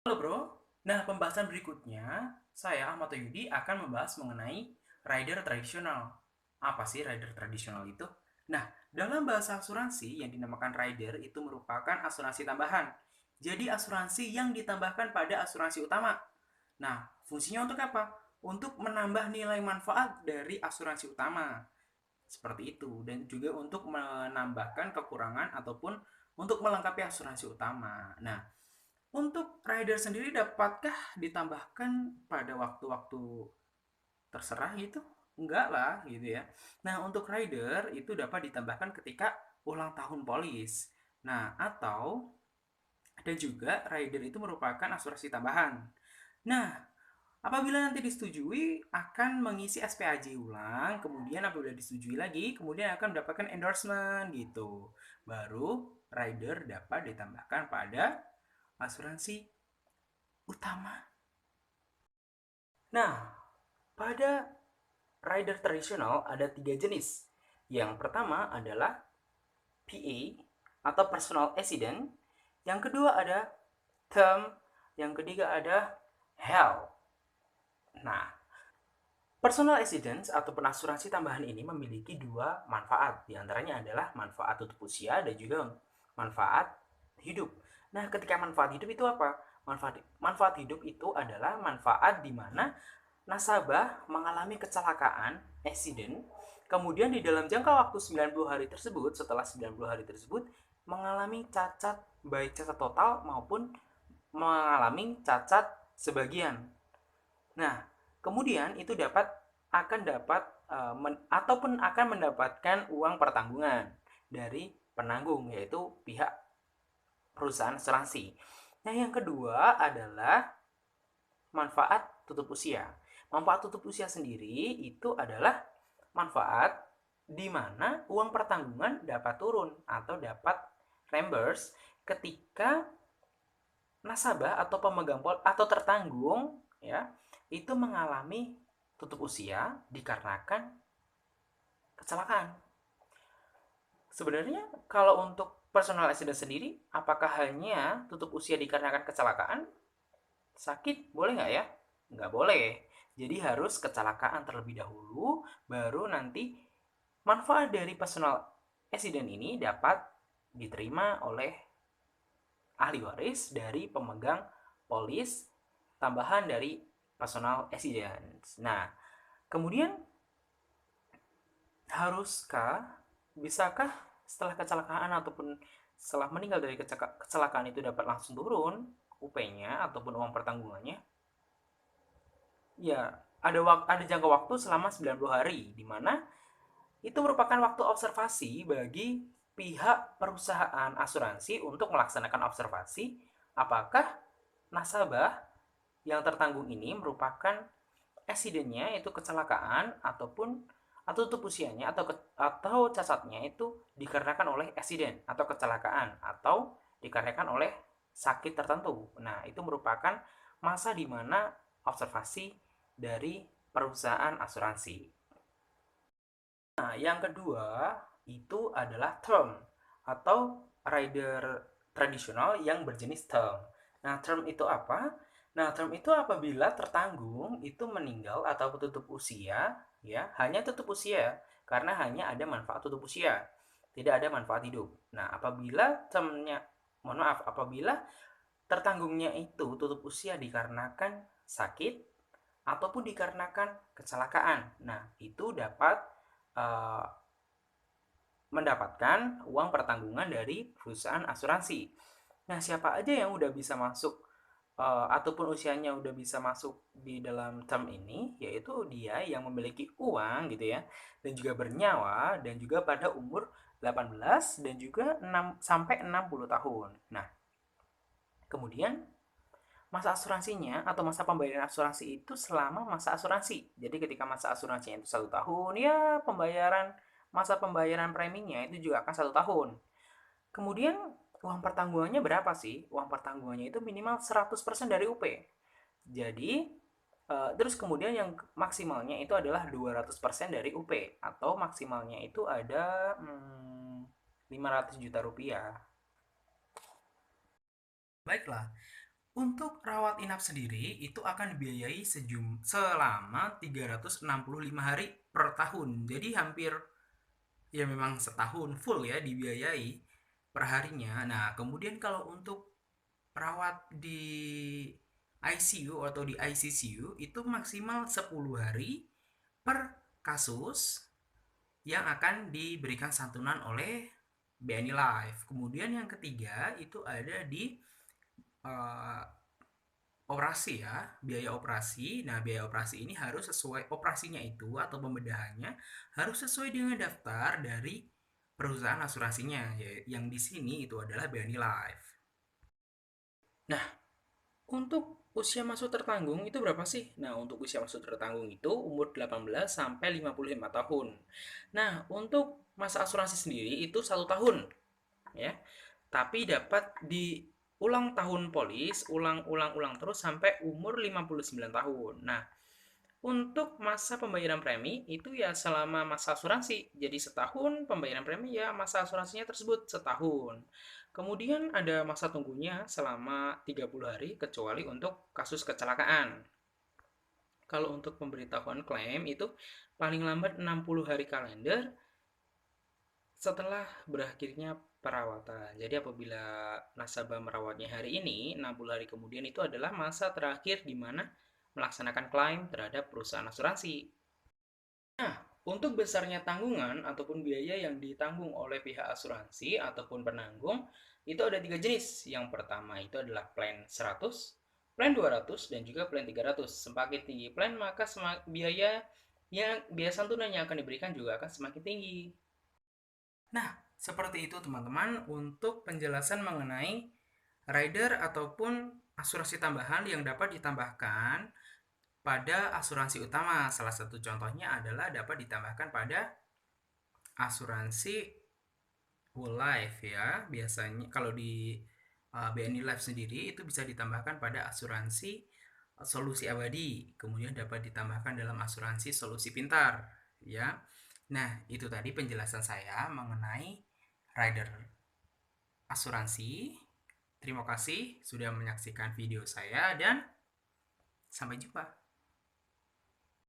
Halo bro, nah pembahasan berikutnya saya Ahmad Yudi akan membahas mengenai rider tradisional. Apa sih rider tradisional itu? Nah, dalam bahasa asuransi yang dinamakan rider itu merupakan asuransi tambahan. Jadi asuransi yang ditambahkan pada asuransi utama. Nah, fungsinya untuk apa? Untuk menambah nilai manfaat dari asuransi utama. Seperti itu. Dan juga untuk menambahkan kekurangan ataupun untuk melengkapi asuransi utama. Nah, untuk rider sendiri dapatkah ditambahkan pada waktu-waktu terserah gitu? Enggak lah gitu ya. Nah, untuk rider itu dapat ditambahkan ketika ulang tahun polis. Nah, atau ada juga rider itu merupakan asuransi tambahan. Nah, apabila nanti disetujui akan mengisi SPAJ ulang, kemudian apabila disetujui lagi, kemudian akan mendapatkan endorsement gitu. Baru rider dapat ditambahkan pada asuransi utama. Nah, pada rider tradisional ada 3 jenis. Yang pertama adalah PA atau personal accident. Yang kedua ada term. Yang ketiga ada health. Nah, personal accident atau asuransi tambahan ini memiliki dua manfaat. Di antaranya adalah manfaat tutup usia dan juga manfaat hidup. Nah, ketika manfaat hidup itu apa? Manfaat hidup itu adalah manfaat di mana nasabah mengalami kecelakaan, accident, kemudian di dalam jangka waktu 90 hari tersebut, setelah 90 hari tersebut, mengalami cacat, baik cacat total maupun mengalami cacat sebagian. Nah, kemudian itu dapat ataupun akan mendapatkan uang pertanggungan dari penanggung, yaitu pihak perusahaan asuransi. Nah, yang kedua adalah manfaat tutup usia. Manfaat tutup usia sendiri itu adalah manfaat di mana uang pertanggungan dapat turun atau dapat reimburse ketika nasabah atau pemegang atau tertanggung ya itu mengalami tutup usia dikarenakan kecelakaan. Sebenarnya kalau untuk personal accident sendiri, apakah hanya tutup usia dikarenakan kecelakaan? Sakit boleh nggak ya? Nggak boleh. Jadi harus kecelakaan terlebih dahulu, baru nanti manfaat dari personal accident ini dapat diterima oleh ahli waris dari pemegang polis tambahan dari personal accident. Nah, kemudian bisakah setelah kecelakaan ataupun setelah meninggal dari kecelakaan itu dapat langsung turun UP-nya ataupun uang pertanggungannya? Ya, ada jangka waktu selama 90 hari, di mana itu merupakan waktu observasi bagi pihak perusahaan asuransi untuk melaksanakan observasi apakah nasabah yang tertanggung ini merupakan accident-nya itu kecelakaan atau tutup usianya atau cacatnya itu dikarenakan oleh accident atau kecelakaan atau dikarenakan oleh sakit tertentu. Nah, itu merupakan masa di mana observasi dari perusahaan asuransi. Nah, yang kedua itu adalah term atau rider tradisional yang berjenis term. Nah, term itu apa? Nah, term itu apabila tertanggung itu meninggal atau tutup usia, ya, hanya tutup usia karena hanya ada manfaat tutup usia, tidak ada manfaat hidup. Nah, apabila tertanggungnya itu tutup usia dikarenakan sakit ataupun dikarenakan kecelakaan. Nah, itu dapat uh, mendapatkan uang pertanggungan dari perusahaan asuransi. Nah, siapa aja yang udah bisa masuk ataupun usianya udah bisa masuk di dalam term ini, yaitu dia yang memiliki uang gitu ya, dan juga bernyawa dan juga pada umur 18 dan juga 6 sampai 60 tahun. Nah, kemudian masa asuransinya atau masa pembayaran asuransi itu selama masa asuransi. Jadi ketika masa asuransinya itu 1 tahun, ya masa pembayaran preminya itu juga akan 1 tahun. Kemudian uang pertanggungannya berapa sih? Uang pertanggungannya itu minimal 100% dari UP. Jadi terus kemudian yang maksimalnya itu adalah 200% dari UP atau maksimalnya itu ada 500 juta rupiah. Baiklah, Untuk rawat inap sendiri itu akan dibiayai selama 365 hari per tahun. Jadi hampir ya memang setahun full ya dibiayai per harinya. Nah, kemudian kalau untuk perawat di ICU atau di ICCU itu maksimal 10 hari per kasus yang akan diberikan santunan oleh BNI Life. Kemudian yang ketiga itu ada di eh, operasi ya, biaya operasi. Nah, biaya operasi ini harus sesuai operasinya itu atau pembedahannya harus sesuai dengan daftar dari perusahaan asuransinya ya, yang di sini itu adalah BNI Life. Nah, untuk usia masuk tertanggung itu berapa sih? Nah, untuk usia masuk tertanggung itu umur 18 sampai 55 tahun. Nah, untuk masa asuransi sendiri itu 1 tahun ya. Tapi dapat diulang tahun polis, ulang-ulang terus sampai umur 59 tahun. Nah, untuk masa pembayaran premi itu ya selama masa asuransi. Jadi setahun pembayaran premi ya masa asuransinya tersebut setahun. Kemudian ada masa tunggunya selama 30 hari kecuali untuk kasus kecelakaan. Kalau untuk pemberitahuan klaim itu paling lambat 60 hari kalender setelah berakhirnya perawatan. Jadi apabila nasabah merawatnya hari ini, 60 hari kemudian itu adalah masa terakhir di mana melaksanakan klaim terhadap perusahaan asuransi. Nah, untuk besarnya tanggungan ataupun biaya yang ditanggung oleh pihak asuransi ataupun penanggung, itu ada 3 jenis. Yang pertama itu adalah plan 100, plan 200, dan juga plan 300. Semakin tinggi plan, maka biaya santunan yang akan diberikan juga akan semakin tinggi. Nah, seperti itu teman-teman untuk penjelasan mengenai rider ataupun asuransi tambahan yang dapat ditambahkan pada asuransi utama. Salah satu contohnya adalah dapat ditambahkan pada asuransi whole life ya. Biasanya kalau di BNI Life sendiri itu bisa ditambahkan pada asuransi solusi abadi. Kemudian dapat ditambahkan dalam asuransi solusi pintar ya. Nah, itu tadi penjelasan saya mengenai rider asuransi. Terima kasih sudah menyaksikan video saya dan sampai jumpa.